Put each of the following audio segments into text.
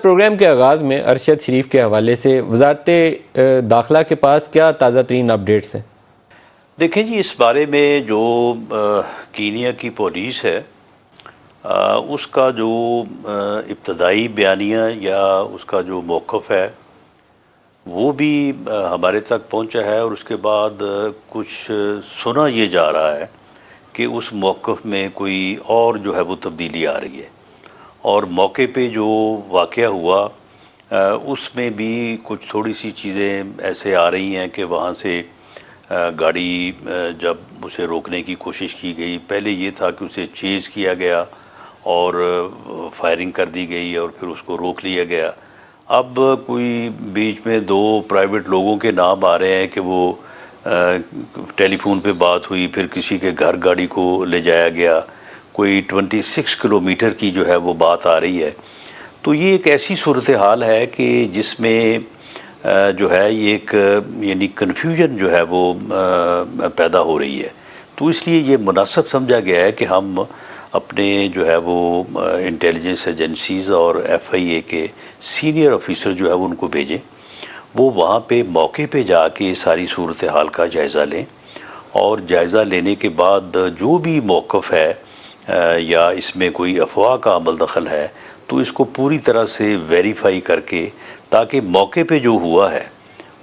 Programme کے آغاز میں ارشد شریف کے حوالے سے وزارت داخلہ کے پاس کیا تازہ ترین اپڈیٹس ہیں؟ دیکھیں جی، اس بارے میں جو کینیا کی پولیس ہے اس کا جو ابتدائی بیانیہ یا اس کا جو موقف ہے وہ بھی ہمارے تک پہنچا ہے، اور اس کے بعد کچھ سنا یہ جا رہا ہے کہ اس موقف میں کوئی اور جو ہے وہ تبدیلی آ رہی ہے، اور موقع پہ جو واقعہ ہوا اس میں بھی کچھ تھوڑی سی چیزیں ایسے آ رہی ہیں کہ وہاں سے گاڑی جب اسے روکنے کی کوشش کی گئی، پہلے یہ تھا کہ اسے چیز کیا گیا اور فائرنگ کر دی گئی اور پھر اس کو روک لیا گیا۔ اب کوئی بیچ میں دو پرائیویٹ لوگوں کے نام آ رہے ہیں کہ وہ ٹیلی فون پہ بات ہوئی، پھر کسی کے گھر گاڑی کو لے جایا گیا، کوئی 26 کلومیٹر کی جو ہے وہ بات آ رہی ہے۔ تو یہ ایک ایسی صورتحال ہے کہ جس میں جو ہے یہ ایک یعنی کنفیوژن جو ہے وہ پیدا ہو رہی ہے۔ تو اس لیے یہ مناسب سمجھا گیا ہے کہ ہم اپنے جو ہے وہ انٹیلیجنس ایجنسیز اور FIA کے سینئر آفیسر جو ہے وہ ان کو بھیجیں، وہ وہاں پہ موقع پہ جا کے ساری صورتحال کا جائزہ لیں، اور جائزہ لینے کے بعد جو بھی موقف ہے یا اس میں کوئی افواہ کا عمل دخل ہے تو اس کو پوری طرح سے ویریفائی کر کے، تاکہ موقع پہ جو ہوا ہے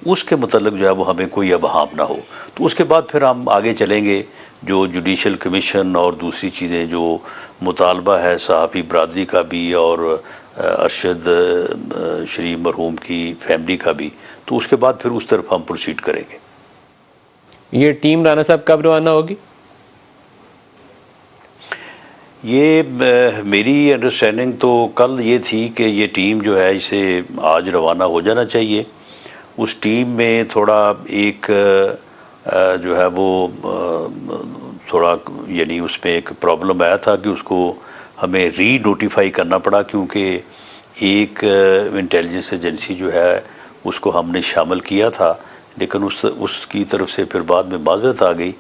اس کے متعلق جو ہے وہ ہمیں کوئی ابہام نہ ہو۔ تو اس کے بعد پھر ہم آگے چلیں گے، جو جوڈیشل کمیشن اور دوسری چیزیں جو مطالبہ ہے صحافی برادری کا بھی اور ارشد شریف مرحوم کی فیملی کا بھی، تو اس کے بعد پھر اس طرف ہم پروسیڈ کریں گے۔ یہ ٹیم رانا صاحب کب روانہ ہوگی؟ یہ میری انڈرسٹینڈنگ تو کل یہ تھی کہ یہ ٹیم جو ہے اسے آج روانہ ہو جانا چاہیے۔ اس ٹیم میں تھوڑا ایک جو ہے وہ تھوڑا یعنی اس میں ایک پرابلم آیا تھا کہ اس کو ہمیں ری نوٹیفائی کرنا پڑا، کیونکہ ایک انٹیلیجنس ایجنسی جو ہے اس کو ہم نے شامل کیا تھا، لیکن اس کی طرف سے پھر بعد میں معذرت آ گئی،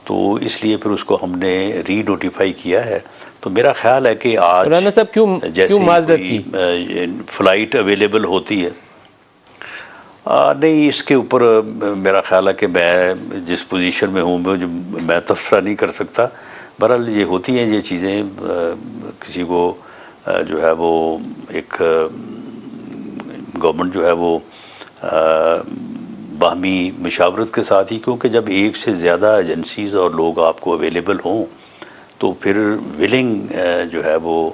تو اس لیے پھر اس کو ہم نے ری نوٹیفائی کیا ہے۔ تو میرا خیال ہے کہ آج رانا صاحب کیوں معذرت کی؟ فلائٹ اویلیبل ہوتی ہے، نہیں اس کے اوپر میرا خیال ہے کہ میں جس پوزیشن میں ہوں میں تبصرہ نہیں کر سکتا۔ بہرحال یہ ہوتی ہیں یہ چیزیں، کسی کو جو ہے وہ ایک گورنمنٹ جو ہے وہ باہمی مشاورت کے ساتھ ہی، کیونکہ جب ایک سے زیادہ ایجنسیز اور لوگ آپ کو اویلیبل ہوں تو پھر ولنگ جو ہے وہ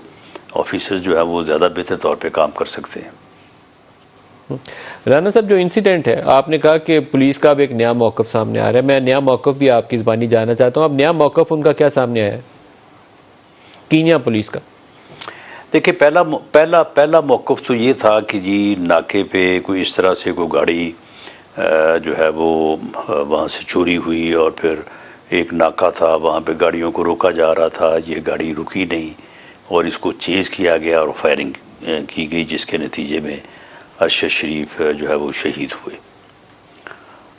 آفیسرز جو ہے وہ زیادہ بہتر طور پہ کام کر سکتے ہیں۔ رانا صاحب، جو انسیڈنٹ ہے، آپ نے کہا کہ پولیس کا اب ایک نیا موقف سامنے آ رہا ہے، میں نیا موقف بھی آپ کی زبانی جاننا چاہتا ہوں۔ اب نیا موقف ان کا کیا سامنے آیا ہے کینیا پولیس کا؟ دیکھیں، پہلا موقف تو یہ تھا کہ جی ناکے پہ کوئی اس طرح سے کوئی گاڑی جو ہے وہ وہاں سے چوری ہوئی، اور پھر ایک ناکا تھا، وہاں پہ گاڑیوں کو روکا جا رہا تھا، یہ گاڑی رکی نہیں اور اس کو چیز کیا گیا اور فائرنگ کی گئی، جس کے نتیجے میں ارشد شریف جو ہے وہ شہید ہوئے۔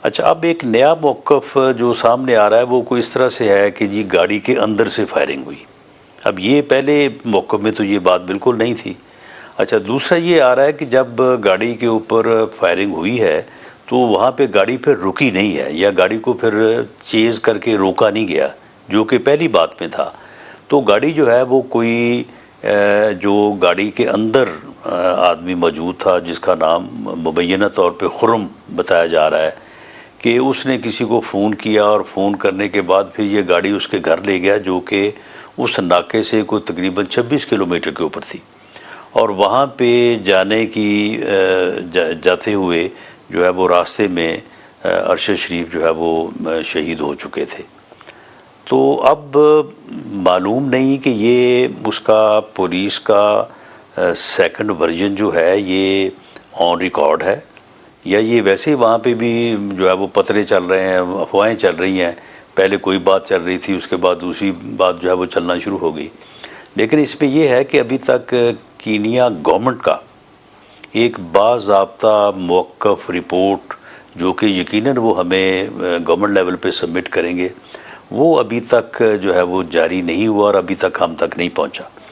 اچھا، اب ایک نیا موقف جو سامنے آ رہا ہے وہ کوئی اس طرح سے ہے کہ جی گاڑی کے اندر سے فائرنگ ہوئی۔ اب یہ پہلے موقف میں تو یہ بات بالکل نہیں تھی۔ اچھا، دوسرا یہ آ رہا ہے کہ جب گاڑی کے اوپر فائرنگ ہوئی ہے تو وہاں پہ گاڑی پھر رکی نہیں ہے، یا گاڑی کو پھر چیز کر کے روکا نہیں گیا، جو کہ پہلی بات میں تھا۔ تو گاڑی جو ہے وہ کوئی جو گاڑی کے اندر آدمی موجود تھا، جس کا نام مبینہ طور پہ خرم بتایا جا رہا ہے، کہ اس نے کسی کو فون کیا، اور فون کرنے کے بعد پھر یہ گاڑی اس کے گھر لے گیا، جو کہ اس ناکے سے کوئی تقریباً 26 کلومیٹر کے اوپر تھی، اور وہاں پہ جاتے ہوئے جو ہے وہ راستے میں ارشد شریف جو ہے وہ شہید ہو چکے تھے۔ تو اب معلوم نہیں کہ یہ اس کا پولیس کا سیکنڈ ورژن جو ہے یہ آن ریکارڈ ہے، یا یہ ویسے وہاں پہ بھی جو ہے وہ پترے چل رہے ہیں، افواہیں چل رہی ہیں، پہلے کوئی بات چل رہی تھی، اس کے بعد دوسری بات جو ہے وہ چلنا شروع ہو گئی۔ لیکن اس میں یہ ہے کہ ابھی تک کینیا گورنمنٹ کا ایک باضابطہ موقف رپورٹ، جو کہ یقیناً وہ ہمیں گورنمنٹ لیول پہ سبمٹ کریں گے، وہ ابھی تک جو ہے وہ جاری نہیں ہوا اور ابھی تک ہم تک نہیں پہنچا۔